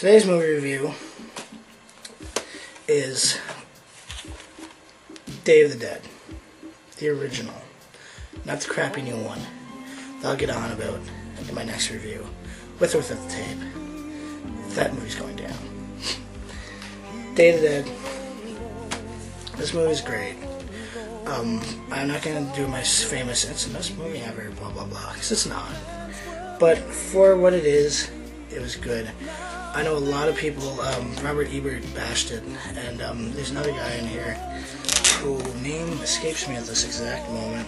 Today's movie review is Day of the Dead, the original, not the crappy new one that I'll get on about in my next review, with or without the tape, if that movie's going down. Day of the Dead. This movie's great. I'm not going to do my famous, it's the best movie ever, blah blah blah, because it's not. But for what it is, it was good. I know a lot of people, Robert Ebert bashed it, and there's another guy in here who name escapes me at this exact moment.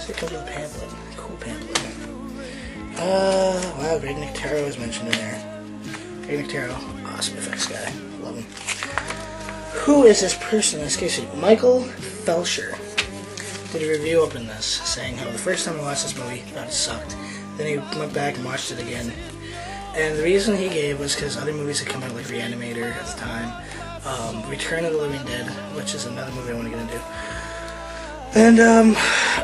So it comes with a pamphlet, cool pamphlet. Wow, Greg Nicotero is mentioned in there. Greg Nicotero, awesome effects guy, love him. Who is this person? In this case, Michael Felsher did a review up in this, saying how the first time I watched this movie, thought it sucked. Then he went back and watched it again. And the reason he gave was because other movies had come out, like Reanimator at the time, Return of the Living Dead, which is another movie I want to get into, and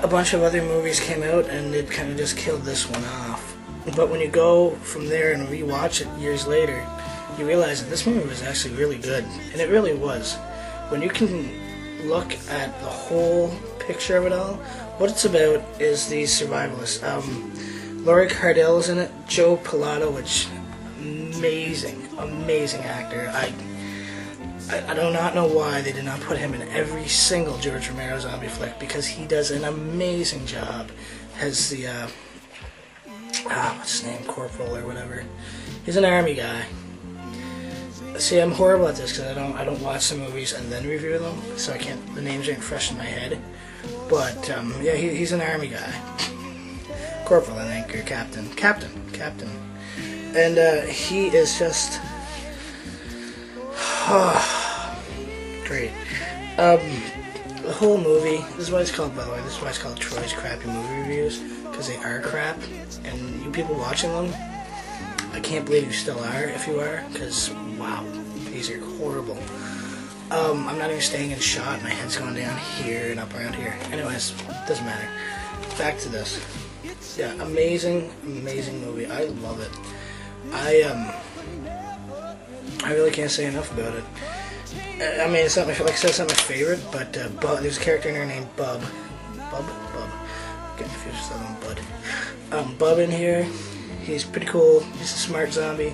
a bunch of other movies came out, and it kind of just killed this one off. But when you go from there and rewatch it years later, you realize that this movie was actually really good, and it really was. When you can look at the whole picture of it all, what it's about is these survivalists. Laurie Cardell is in it, Joe Pilato, which amazing actor. I do not know why they did not put him in every single George Romero zombie flick, because he does an amazing job as the what's his name, Corporal or whatever. He's an army guy. See, I'm horrible at this because I don't watch the movies and then review them, so I can't. The names aren't fresh in my head. But yeah, he's an army guy. Corporal, I think, or Captain, and he is just great. The whole movie. This is why it's called, by the way. This is why it's called Troy's Crappy Movie Reviews, because they are crap, and you people watching them, I can't believe you still are. If you are, because wow, these are horrible. I'm not even staying in shot. My head's going down here and up around here. Anyways, doesn't matter. Back to this. Yeah, amazing movie. I love it. I really can't say enough about it. I mean, it's not my, like I said, it's not my favorite, but there's a character in there named Bub. Bub. Getting confused with that one, Bud. Bub in here. He's pretty cool. He's a smart zombie.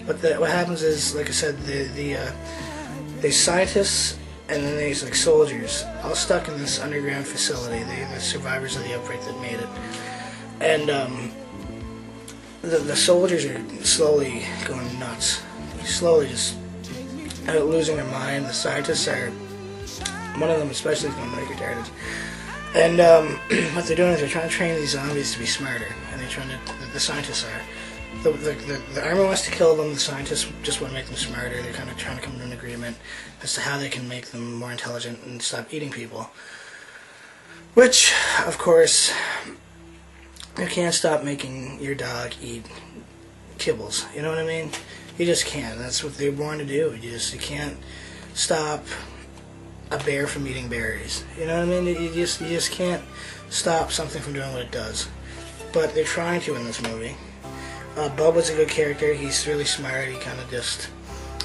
But what happens is, like I said, the scientists and then there's like soldiers all stuck in this underground facility. They're the survivors of the outbreak that made it. And the soldiers are slowly going nuts. Slowly just losing their mind. The scientists are, one of them especially is going like retarded. And what they're doing is they're trying to train these zombies to be smarter. And they're trying to, the scientists are. The army wants to kill them, the scientists just want to make them smarter. They're kind of trying to come to an agreement as to how they can make them more intelligent and stop eating people. Which, of course, you can't stop making your dog eat kibbles. You know what I mean? You just can't. That's what they're born to do. You can't stop a bear from eating berries. You know what I mean? You just can't stop something from doing what it does. But they're trying to in this movie. Bub was a good character. He's really smart. He kind of just,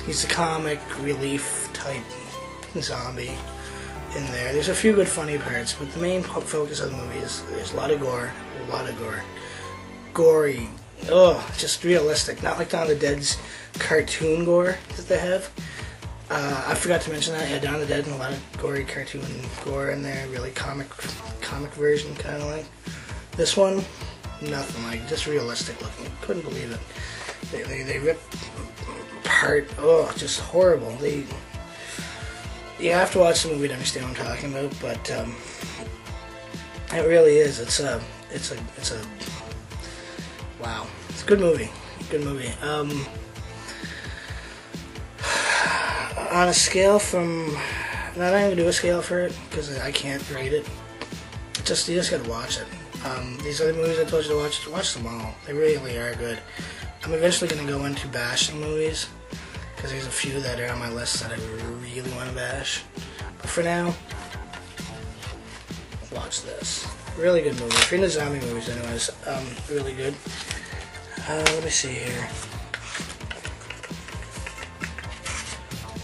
he's a comic relief type zombie in there. There's a few good funny parts, but the main focus of the movie is there's a lot of gore. Gory. Oh, just realistic. Not like Dawn of the Dead's cartoon gore that they have. I forgot to mention that. Yeah, Dawn of the Dead and a lot of gory cartoon gore in there. Really comic version, kind of like. This one, nothing like, just realistic looking. Couldn't believe it. They rip apart. Oh, just horrible. You have to watch the movie to understand what I'm talking about, but it really is. It's a wow. It's a good movie. On a scale from, not even gonna do a scale for it because I can't rate it. You just gotta watch it. These other movies I told you to watch them all. They really are good. I'm eventually gonna go into bashing movies because there's a few that are on my list that I really want to bash. But for now, watch this. Really good movie. If you're into zombie movies, anyways, really good. Let me see here.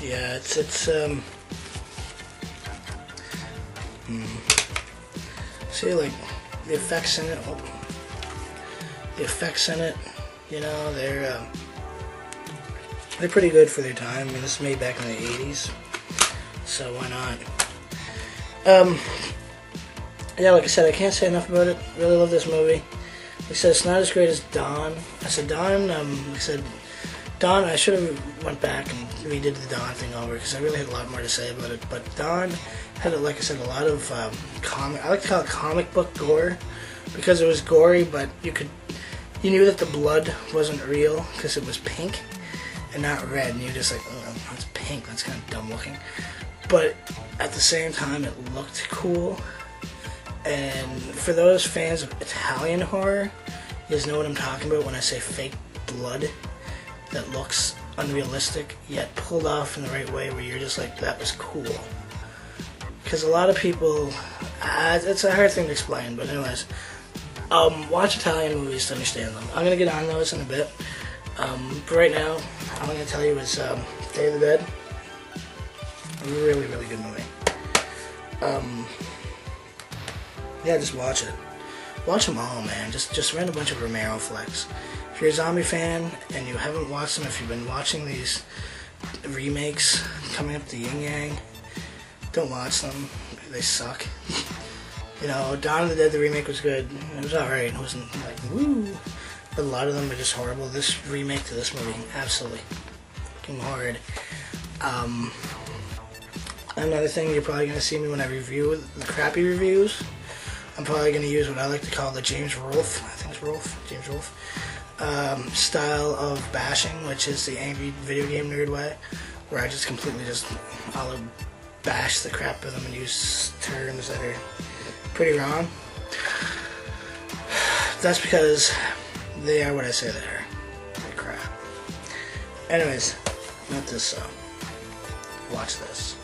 Yeah, it's see, like, the effects in it, you know, they're pretty good for their time. I mean, this was made back in the 80s, so why not? Yeah, like I said, I can't say enough about it. Really love this movie. Like I said, it's not as great as Dawn. I said Dawn, like I said, Dawn, I should have went back and redid the Dawn thing over, because I really had a lot more to say about it. But Dawn had, like I said, a lot of I like to call it comic book gore, because it was gory, but you knew that the blood wasn't real because it was pink and not red, and you're just like, oh, that's pink, that's kind of dumb looking. But at the same time, it looked cool. And for those fans of Italian horror, you guys know what I'm talking about when I say fake blood that looks unrealistic, yet pulled off in the right way, where you're just like, that was cool. Because a lot of people, it's a hard thing to explain, but anyways, watch Italian movies to understand them. I'm going to get on those in a bit. But right now, all I'm going to tell you is Day of the Dead. A really, really good movie. Yeah, just watch it. Watch them all, man. Just rent a bunch of Romero flicks. If you're a zombie fan and you haven't watched them, if you've been watching these remakes coming up the yin yang, don't watch them. They suck. You know, Dawn of the Dead, the remake was good. It was alright. It wasn't like, woo. But a lot of them are just horrible. This remake to this movie, absolutely fucking horrid. Another thing, you're probably going to see me when I review the crappy reviews. I'm probably going to use what I like to call the James Rolfe, I think it's James Rolfe, style of bashing, which is the angry video game nerd way, where I just completely I'll bash the crap out of them and use terms that are pretty wrong. That's because they are what I say they are. They're crap. Anyways, not this song. Watch this.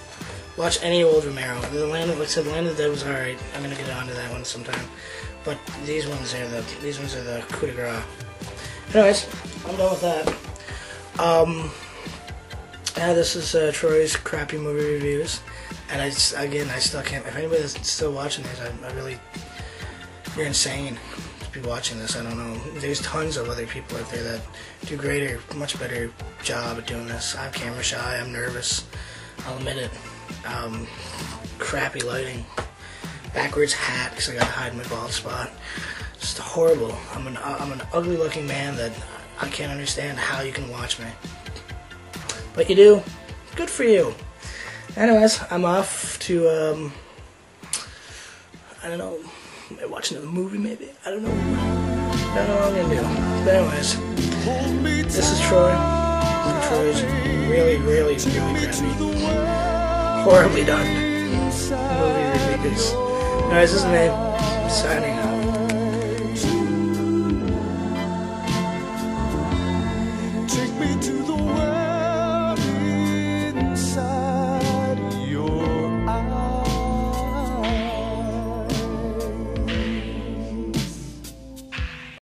Watch any old Romero. Like I said, The Land of the Dead was alright. I'm gonna get onto that one sometime. But these ones are the coup de grace. Anyways, I'm done with that. Yeah, this is Troy's crappy movie reviews. And I still can't. If anybody's still watching these, I really, you're insane to be watching this. I don't know. There's tons of other people out there that do greater, much better job at doing this. I'm camera shy. I'm nervous. I'll admit it. Crappy lighting, backwards hat because I gotta hide my bald spot. Just horrible. I'm an ugly looking man that I can't understand how you can watch me, but you do. Good for you. Anyways, I'm off to I don't know, watch another movie maybe. I don't know what I'm gonna do. But anyways, this is Troy. Troy's really, really, really crappy, horribly done movie reviews. Anyways, this is Nate, signing out. Take me to the